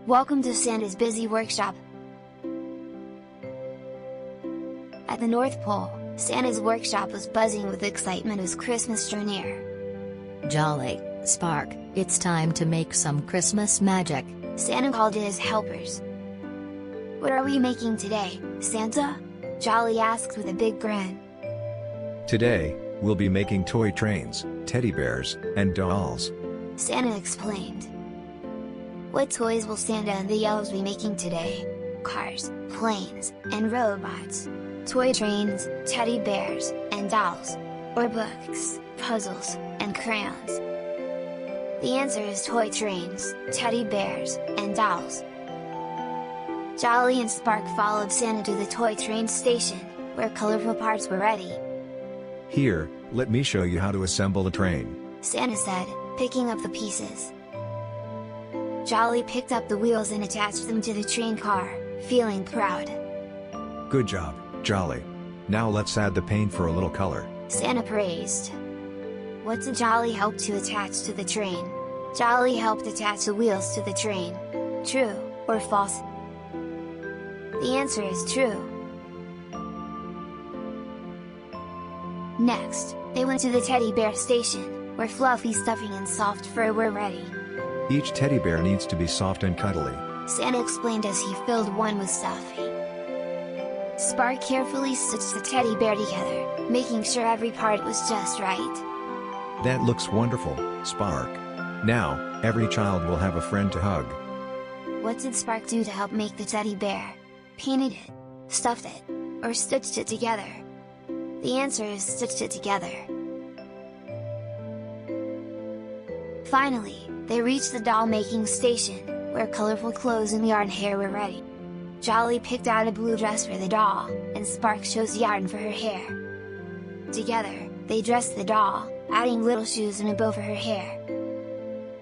Welcome to Santa's busy workshop. At the North Pole, Santa's workshop was buzzing with excitement as Christmas drew near. Jolly, Spark, it's time to make some Christmas magic, Santa called to his helpers. What are we making today, Santa? Jolly asked with a big grin. Today, we'll be making toy trains, teddy bears, and dolls. Santa explained. What toys will Santa and the elves be making today? Cars, planes, and robots. Toy trains, teddy bears, and dolls. Or books, puzzles, and crayons. The answer is toy trains, teddy bears, and dolls. Jolly and Spark followed Santa to the toy train station, where colorful parts were ready. Here, let me show you how to assemble a train, Santa said, picking up the pieces. Jolly picked up the wheels and attached them to the train car, feeling proud. Good job, Jolly. Now let's add the paint for a little color, Santa praised. What did Jolly help to attach to the train? Jolly helped attach the wheels to the train. True, or false? The answer is true. Next, they went to the teddy bear station, where fluffy stuffing and soft fur were ready. Each teddy bear needs to be soft and cuddly, Santa explained as he filled one with stuffing. Spark carefully stitched the teddy bear together, making sure every part was just right. That looks wonderful, Spark. Now, every child will have a friend to hug. What did Spark do to help make the teddy bear? Painted it, stuffed it, or stitched it together? The answer is stitched it together. Finally, they reached the doll-making station, where colorful clothes and yarn hair were ready. Jolly picked out a blue dress for the doll, and Spark chose yarn for her hair. Together, they dressed the doll, adding little shoes and a bow for her hair.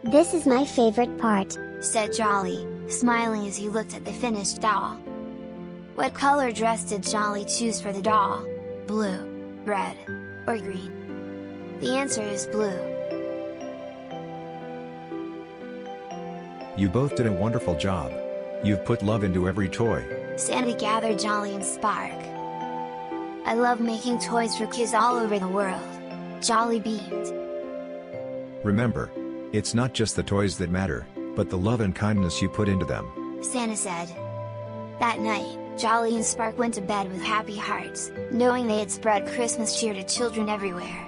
This is my favorite part, said Jolly, smiling as he looked at the finished doll. What color dress did Jolly choose for the doll? Blue, red, or green? The answer is blue. You both did a wonderful job. You've put love into every toy. Santa gathered Jolly and Spark. I love making toys for kids all over the world, Jolly beamed. Remember, it's not just the toys that matter, but the love and kindness you put into them, Santa said. That night, Jolly and Spark went to bed with happy hearts, knowing they had spread Christmas cheer to children everywhere.